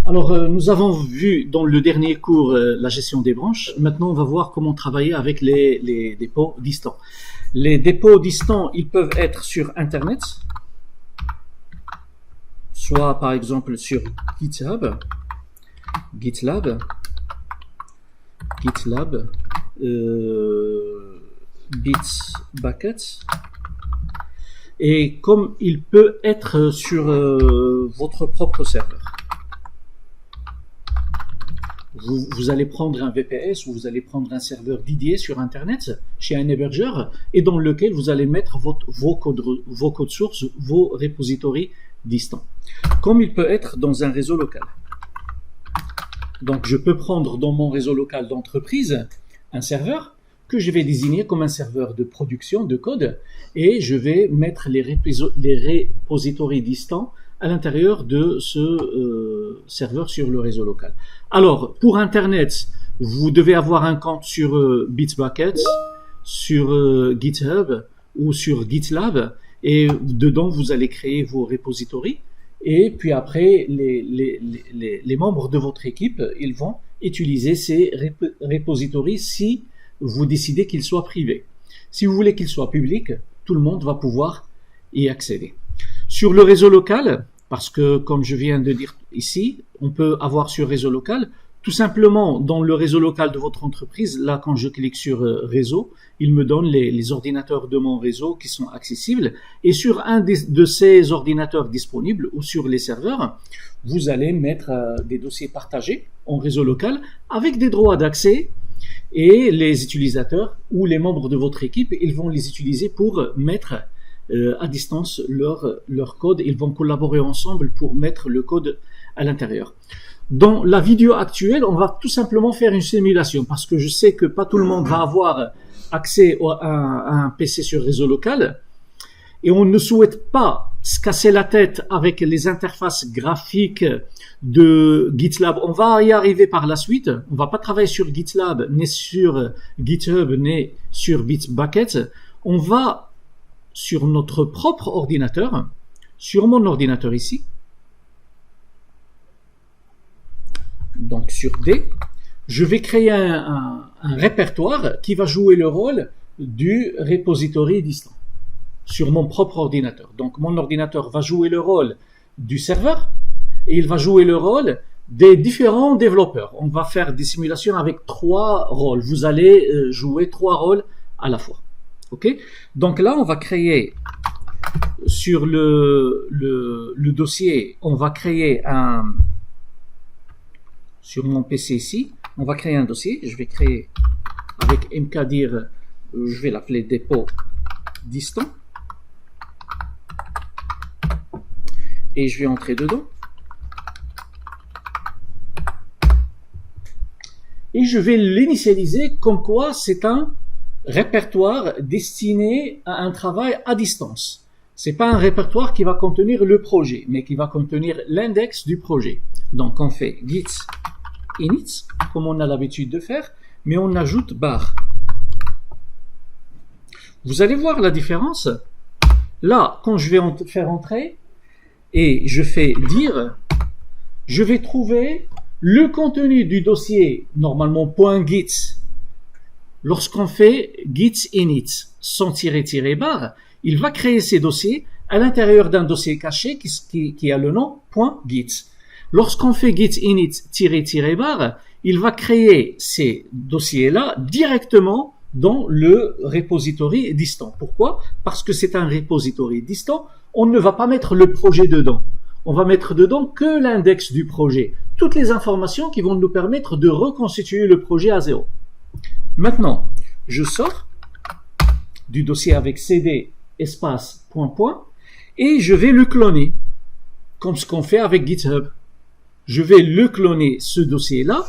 Alors, nous avons vu dans le dernier cours la gestion des branches. Maintenant, on va voir comment travailler avec les dépôts distants. Les dépôts distants, ils peuvent être sur Internet, soit par exemple sur GitHub, GitLab, Bitbucket, et comme il peut être sur votre propre serveur. Vous allez prendre un VPS ou vous allez prendre un serveur dédié sur Internet chez un hébergeur et dans lequel vous allez mettre vos codes sources, vos repositories distants, comme il peut être dans un réseau local. Donc, je peux prendre dans mon réseau local d'entreprise un serveur que je vais désigner comme un serveur de production de code et je vais mettre les repositories distants à l'intérieur de ce serveur sur le réseau local. Alors, pour Internet, vous devez avoir un compte sur Bitbucket, sur GitHub ou sur GitLab et dedans, vous allez créer vos repositories. Et puis après, les membres de votre équipe, ils vont utiliser ces repositories si vous décidez qu'ils soient privés. Si vous voulez qu'ils soient publics, tout le monde va pouvoir y accéder. Sur le réseau local, parce que comme je viens de dire ici, on peut avoir sur réseau local, tout simplement dans le réseau local de votre entreprise, là quand je clique sur réseau, il me donne les ordinateurs de mon réseau qui sont accessibles et sur un de ces ordinateurs disponibles ou sur les serveurs, vous allez mettre des dossiers partagés en réseau local avec des droits d'accès et les utilisateurs ou les membres de votre équipe, ils vont les utiliser pour mettre à distance leur code. Ils vont collaborer ensemble pour mettre le code à l'intérieur. Dans la vidéo actuelle, on va tout simplement faire une simulation parce que je sais que pas tout le monde va avoir accès à un PC sur réseau local et on ne souhaite pas se casser la tête avec les interfaces graphiques de GitLab. On va y arriver par la suite. On va pas travailler sur GitLab, ni sur GitHub, ni sur Bitbucket. On va sur notre propre ordinateur, sur mon ordinateur ici. Donc sur D, je vais créer un répertoire qui va jouer le rôle du repository distant sur mon propre ordinateur. Donc mon ordinateur va jouer le rôle du serveur et il va jouer le rôle des différents développeurs. On va faire des simulations avec 3 rôles. Vous allez jouer 3 rôles à la fois. Ok? Donc là, on va créer sur le dossier, on va créer sur mon PC ici, on va créer un dossier. Je vais créer avec mkdir, je vais l'appeler dépôt distant. Et je vais entrer dedans. Et je vais l'initialiser comme quoi c'est un répertoire destiné à un travail à distance. C'est pas un répertoire qui va contenir le projet, mais qui va contenir l'index du projet. Donc on fait git init, comme on a l'habitude de faire, mais on ajoute bar. Vous allez voir la différence. Là, quand je vais faire entrer et je fais dire, je vais trouver le contenu du dossier, normalement .git. Lorsqu'on fait git init sans tirer bar, il va créer ces dossiers à l'intérieur d'un dossier caché qui a le nom .git. Lorsqu'on fait git init bar, il va créer ces dossiers-là directement dans le repository distant. Pourquoi? Parce que c'est un repository distant, on ne va pas mettre le projet dedans. On va mettre dedans que l'index du projet. Toutes les informations qui vont nous permettre de reconstituer le projet à zéro. Maintenant, je sors du dossier avec cd espace point et je vais le cloner, comme ce qu'on fait avec GitHub. Je vais le cloner, ce dossier-là,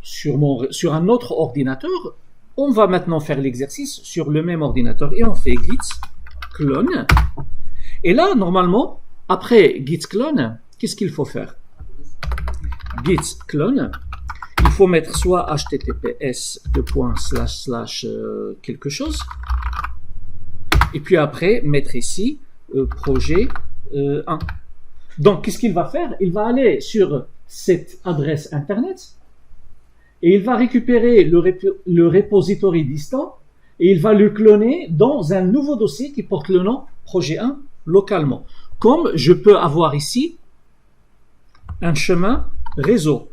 sur un autre ordinateur. On va maintenant faire l'exercice sur le même ordinateur et on fait git clone. Et là, normalement, après git clone, qu'est-ce qu'il faut faire? Git clone, il faut mettre soit https quelque chose et puis après mettre ici projet 1. Donc, qu'est-ce qu'il va faire? Il va aller sur cette adresse Internet et il va récupérer le repository distant et il va le cloner dans un nouveau dossier qui porte le nom projet 1 localement. Comme je peux avoir ici un chemin réseau.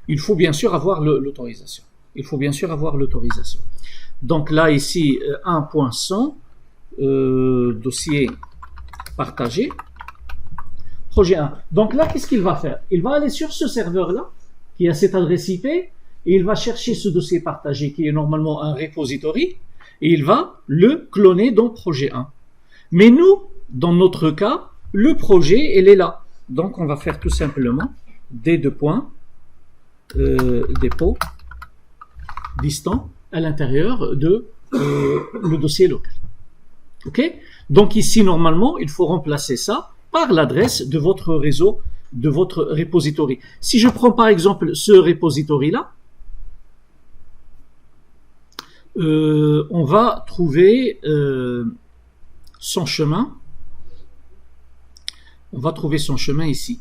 Il faut bien sûr avoir l'autorisation. Il faut bien sûr avoir l'autorisation. Donc là, ici, 1.100, dossier partagé, projet 1. Donc là, qu'est-ce qu'il va faire? Il va aller sur ce serveur-là, qui a cette adresse IP, et il va chercher ce dossier partagé, qui est normalement un repository, et il va le cloner dans projet 1. Mais nous, dans notre cas, le projet, il est là. Donc, on va faire tout simplement dépôt distant à l'intérieur de le dossier local. Ok? Donc ici, normalement, il faut remplacer ça par l'adresse de votre réseau, de votre repository. Si je prends par exemple ce repository-là, on va trouver son chemin. On va trouver son chemin ici.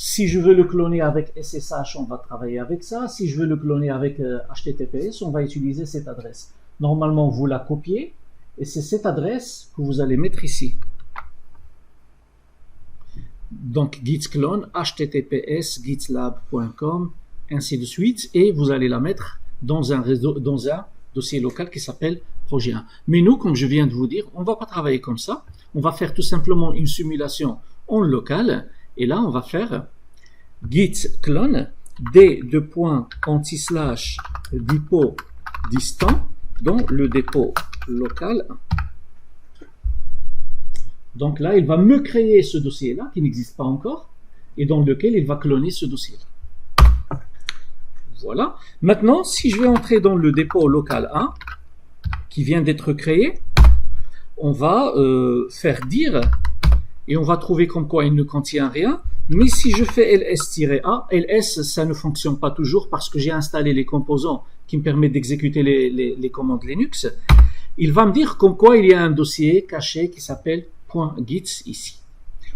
Si je veux le cloner avec SSH, on va travailler avec ça. Si je veux le cloner avec HTTPS, on va utiliser cette adresse. Normalement, vous la copiez et c'est cette adresse que vous allez mettre ici. Donc, git clone, https, gitlab.com, ainsi de suite, et vous allez la mettre dans un réseau, dans un dossier local qui s'appelle projet 1. Mais nous, comme je viens de vous dire, on ne va pas travailler comme ça. On va faire tout simplement une simulation en local. Et là, on va faire git clone d:/depot distant dans le dépôt local. Donc là, il va me créer ce dossier-là qui n'existe pas encore et dans lequel il va cloner ce dossier-là. Voilà. Maintenant, si je vais entrer dans le dépôt local 1 qui vient d'être créé, on va faire dire et on va trouver comme quoi il ne contient rien. Mais si je fais ls-a, ls, ça ne fonctionne pas toujours parce que j'ai installé les composants qui me permettent d'exécuter les commandes Linux. Il va me dire comme quoi il y a un dossier caché qui s'appelle .git ici.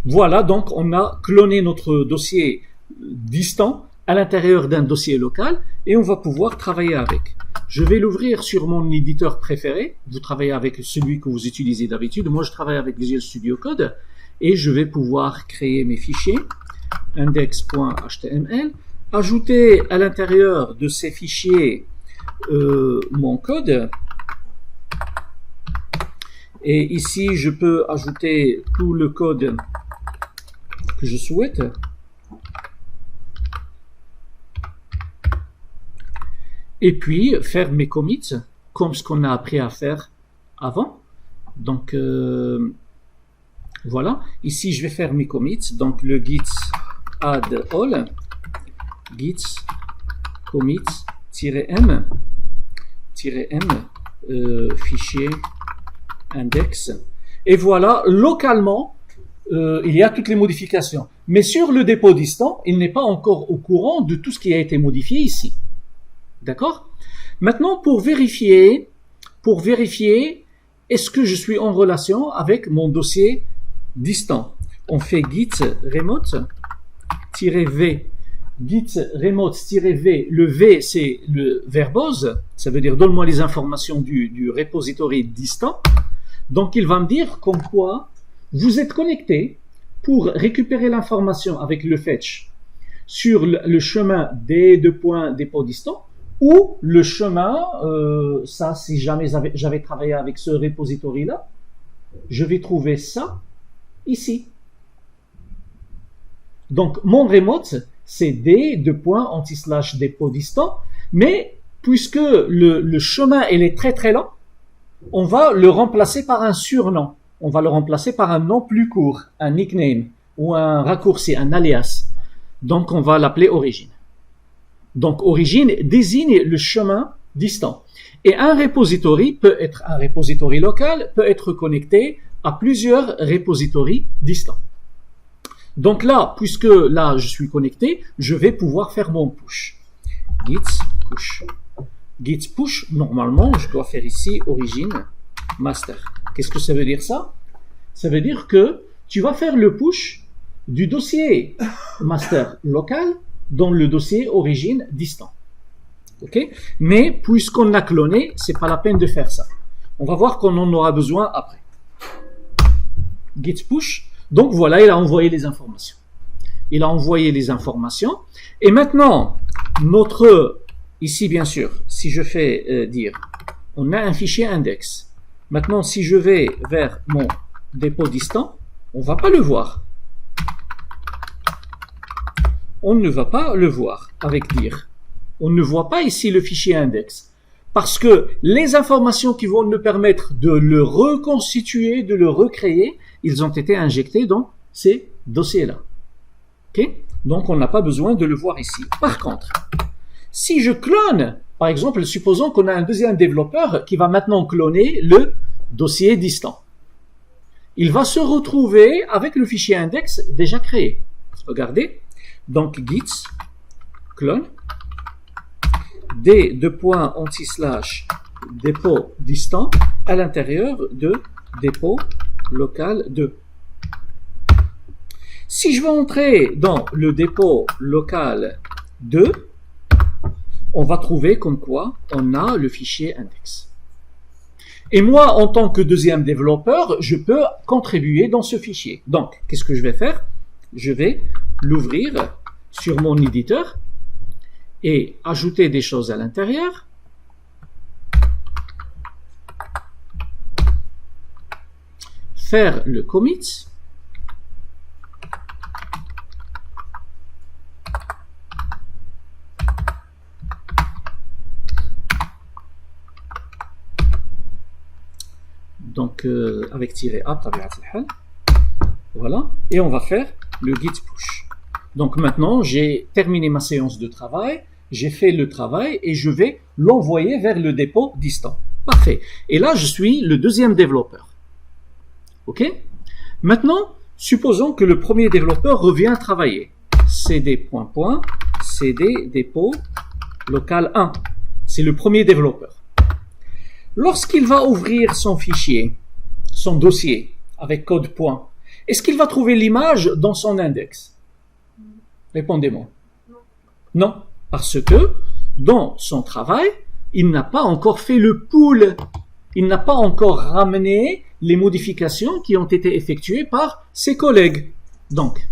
Voilà, donc on a cloné notre dossier distant à l'intérieur d'un dossier local et on va pouvoir travailler avec. Je vais l'ouvrir sur mon éditeur préféré. Vous travaillez avec celui que vous utilisez d'habitude. Moi, je travaille avec Visual Studio Code. Et je vais pouvoir créer mes fichiers index.html, ajouter à l'intérieur de ces fichiers mon code. Et ici, je peux ajouter tout le code que je souhaite. Et puis, faire mes commits, comme ce qu'on a appris à faire avant. Donc, voilà. Ici, je vais faire mes commits. Donc, le git add all, git commit-m, fichier index. Et voilà, localement, il y a toutes les modifications. Mais sur le dépôt distant, il n'est pas encore au courant de tout ce qui a été modifié ici. D'accord? Maintenant, pour vérifier, est-ce que je suis en relation avec mon dossier distant? On fait git remote-v. Git remote-v. Le v, c'est le verbose. Ça veut dire donne-moi les informations du repository distant. Donc, il va me dire comme quoi vous êtes connecté pour récupérer l'information avec le fetch sur le chemin dépôt distant ou le chemin, ça, si jamais j'avais travaillé avec ce repository-là, je vais trouver ça ici. Donc, mon remote, c'est d:/dépôt distant, mais puisque le chemin il est très très lent, on va le remplacer par un surnom. On va le remplacer par un nom plus court, un nickname ou un raccourci, un alias. Donc, on va l'appeler origine. Donc, origine désigne le chemin distant. Et un repository local, peut être connecté à plusieurs repositories distants. Donc là, puisque là je suis connecté, je vais pouvoir faire mon push. Git push git push, normalement, je dois faire ici origine master. Qu'est-ce que ça veut dire ça? Ça veut dire que tu vas faire le push du dossier master local dans le dossier origine distant. Ok? Mais puisqu'on l'a cloné, c'est pas la peine de faire ça. On va voir qu'on en aura besoin après. Git push. Donc voilà, il a envoyé les informations. Il a envoyé les informations. Et maintenant, ici bien sûr, si je fais dire, on a un fichier index. Maintenant, si je vais vers mon dépôt distant, on ne va pas le voir. On ne va pas le voir avec dire. On ne voit pas ici le fichier index. Parce que les informations qui vont nous permettre de le reconstituer, de le recréer, ils ont été injectés dans ces dossiers-là. Okay? Donc, on n'a pas besoin de le voir ici. Par contre, si je clone, par exemple, supposons qu'on a un deuxième développeur qui va maintenant cloner le dossier distant. Il va se retrouver avec le fichier index déjà créé. Regardez. Donc, git clone d:/dépôt distant à l'intérieur de dépôt local 2. Si je veux entrer dans le dépôt local 2, on va trouver comme quoi on a le fichier index. Et moi, en tant que deuxième développeur, je peux contribuer dans ce fichier. Donc, qu'est-ce que je vais faire? Je vais l'ouvrir sur mon éditeur et ajouter des choses à l'intérieur. Faire le commit. Donc, avec -a, voilà. Et on va faire le git push. Donc maintenant, j'ai terminé ma séance de travail, j'ai fait le travail et je vais l'envoyer vers le dépôt distant. Parfait. Et là, je suis le deuxième développeur. OK? Maintenant, supposons que le premier développeur revient travailler. cd ... cd dépôt local 1. C'est le premier développeur. Lorsqu'il va ouvrir son fichier, son dossier avec code point, est-ce qu'il va trouver l'image dans son index? Répondez-moi. Non, parce que dans son travail, il n'a pas encore fait le pull. Il n'a pas encore ramené les modifications qui ont été effectuées par ses collègues. Donc,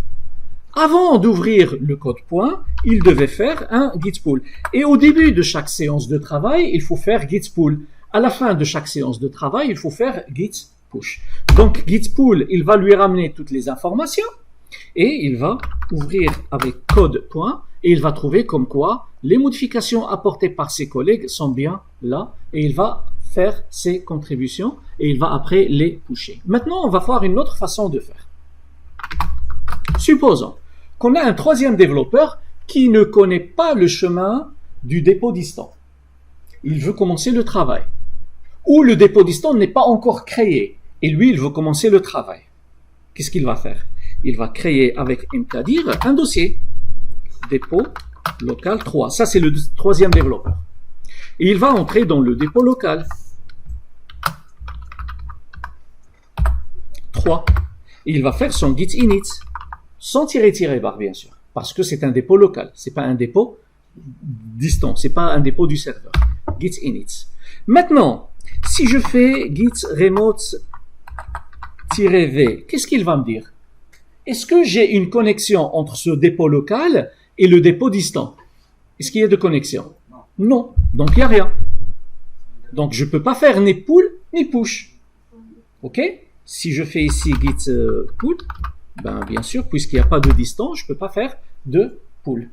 avant d'ouvrir le code point, il devait faire un git pull. Et au début de chaque séance de travail, il faut faire git pull. À la fin de chaque séance de travail, il faut faire git push. Donc, git pull, il va lui ramener toutes les informations et il va ouvrir avec code point et il va trouver comme quoi les modifications apportées par ses collègues sont bien là et il va faire ses contributions et il va après les pusher. Maintenant, on va voir une autre façon de faire. Supposons qu'on a un troisième développeur qui ne connaît pas le chemin du dépôt distant. Il veut commencer le travail. Ou le dépôt distant n'est pas encore créé. Et lui, il veut commencer le travail. Qu'est-ce qu'il va faire? Il va créer avec mkdir un dossier. Dépôt local 3. Ça, c'est le troisième développeur. Et il va entrer dans le dépôt local 3. Et il va faire son git init. Sans bar, bien sûr. Parce que c'est un dépôt local. C'est pas un dépôt distant. C'est pas un dépôt du serveur. Git init. Maintenant, si je fais git remote-v, qu'est-ce qu'il va me dire? Est-ce que j'ai une connexion entre ce dépôt local et le dépôt distant? Est-ce qu'il y a de connexion? Non. Donc, il n'y a rien. Donc, je ne peux pas faire ni pull ni push. OK? Si je fais ici git pull, ben, bien sûr, puisqu'il n'y a pas de distant, je ne peux pas faire de pull.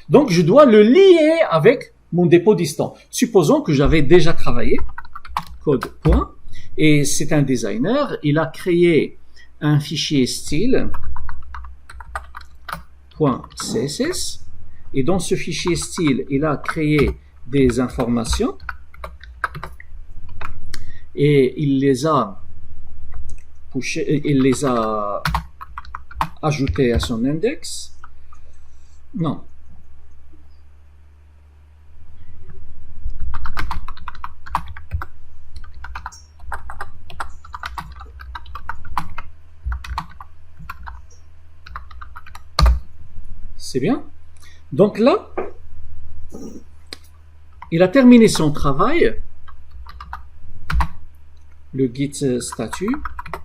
Donc, je dois le lier avec mon dépôt distant. Supposons que j'avais déjà travaillé code point et c'est un designer, il a créé un fichier style .css et dans ce fichier style, il a créé des informations et il les a ajoutées à son index. Non. C'est bien? Donc là, il a terminé son travail. Le git statut.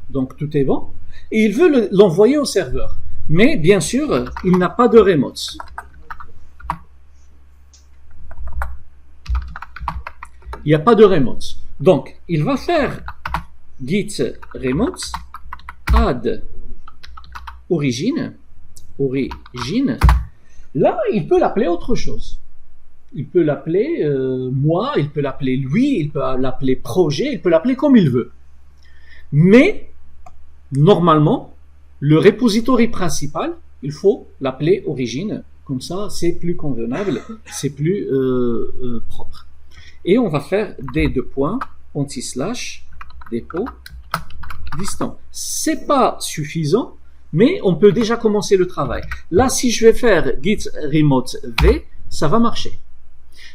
Donc tout est bon. Et il veut l'envoyer au serveur. Mais bien sûr, il n'a pas de remote. Il n'y a pas de remote. Donc, il va faire git remote add origine. Là, il peut l'appeler autre chose. Il peut l'appeler moi, il peut l'appeler lui, il peut l'appeler projet, il peut l'appeler comme il veut. Mais, normalement, le repository principal, il faut l'appeler origine. Comme ça, c'est plus convenable, c'est plus propre. Et on va faire des deux points, anti-slash, dépôt, distant. C'est pas suffisant, mais on peut déjà commencer le travail. Là, si je vais faire git remote v, ça va marcher.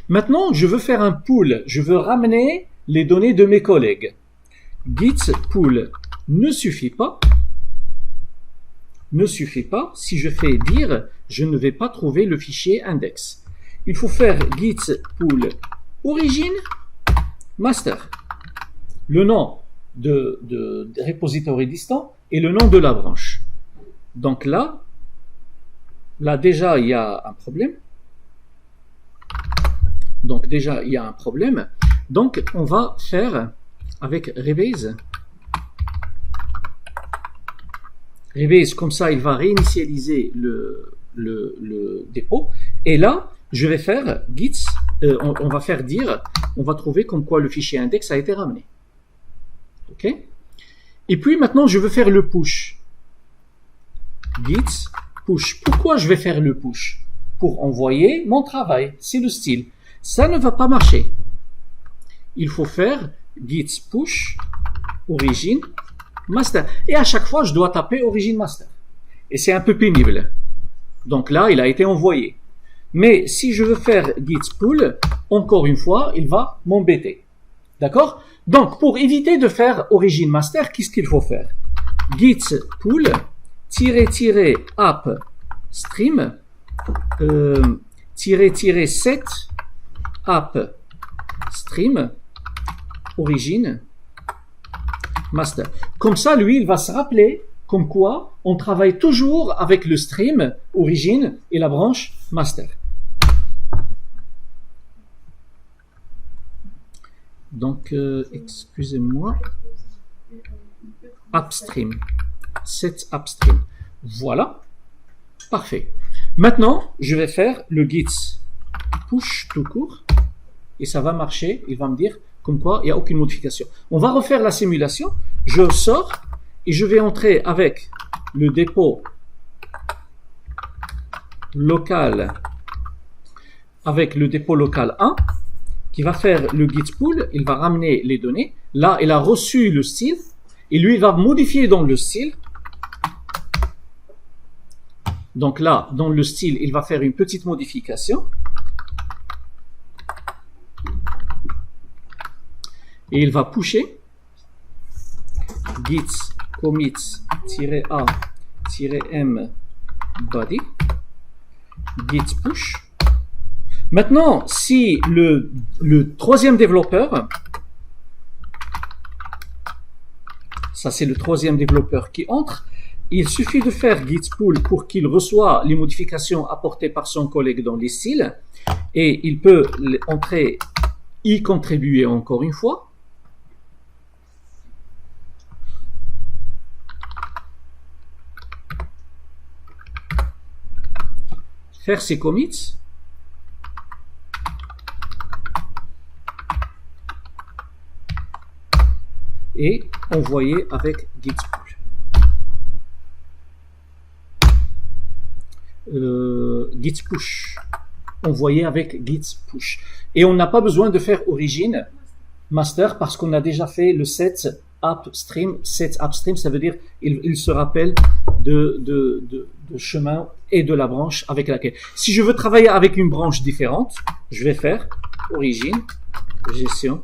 Maintenant, je veux faire un pool. Je veux ramener les données de mes collègues. Git pool ne suffit pas. Ne suffit pas. Si je fais dire, je ne vais pas trouver le fichier index. Il faut faire git pool origine master. Le nom de repository distant et le nom de la branche. Donc là déjà il y a un problème. Donc déjà il y a un problème. Donc on va faire avec rebase. Rebase, comme ça il va réinitialiser le dépôt. Et là je vais faire git, on va faire dire, on va trouver comme quoi le fichier index a été ramené. Ok? Et puis maintenant je veux faire le push. Git push. Pourquoi je vais faire le push? Pour envoyer mon travail. C'est le style. Ça ne va pas marcher. Il faut faire git push origine master. Et à chaque fois, je dois taper origine master. Et c'est un peu pénible. Donc là, il a été envoyé. Mais si je veux faire git pull, encore une fois, il va m'embêter. D'accord? Donc, pour éviter de faire origine master, qu'est-ce qu'il faut faire? Git pull -app stream -set app stream origine master. Comme ça, lui, il va se rappeler comme quoi on travaille toujours avec le stream origine et la branche master. Donc, excusez-moi, upstream, set upstream. Voilà, parfait. Maintenant, je vais faire le git push tout court et ça va marcher. Il va me dire comme quoi il n'y a aucune modification. On va refaire la simulation. Je sors et je vais entrer avec le dépôt local, avec le dépôt local 1 qui va faire le git pull. Il va ramener les données. Là, il a reçu le style et lui, il va modifier dans le style. Donc là, dans le style, il va faire une petite modification. Et il va pusher git commit-a-m body git push. Maintenant, si le troisième développeur, ça c'est le troisième développeur qui entre, il suffit de faire git pull pour qu'il reçoive les modifications apportées par son collègue dans les styles et il peut entrer, y contribuer encore une fois. Faire ses commits. Et envoyer avec git pull. Git push. Envoyer avec git push. Et on n'a pas besoin de faire origine master parce qu'on a déjà fait le set upstream. Set upstream, ça veut dire il se rappelle de chemin et de la branche avec laquelle. Si je veux travailler avec une branche différente, je vais faire origine, gestion,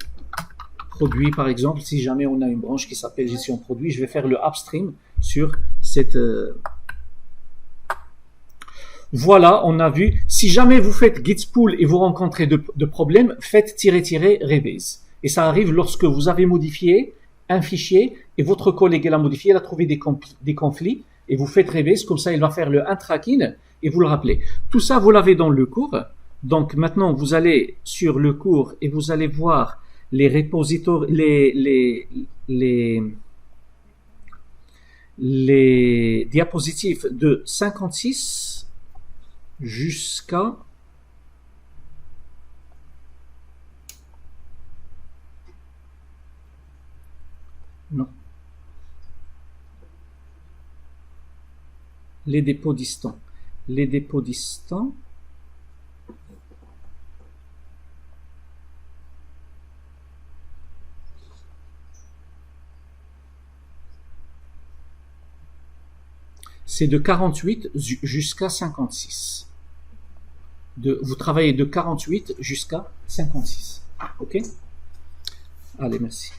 produit par exemple. Si jamais on a une branche qui s'appelle gestion produit, je vais faire le upstream sur cette... Voilà, on a vu. Si jamais vous faites Gitspool et vous rencontrez de problèmes, faites --revise. Et ça arrive lorsque vous avez modifié un fichier et votre collègue l'a modifié, il a trouvé des conflits et vous faites revise, comme ça il va faire le untracking et vous le rappelez. Tout ça, vous l'avez dans le cours. Donc maintenant, vous allez sur le cours et vous allez voir les repositories, les diapositives de 56 jusqu'à non, les dépôts distants. Les dépôts distants, c'est de 48 jusqu'à 56. Vous travaillez de 48 jusqu'à 56. OK? Allez, merci.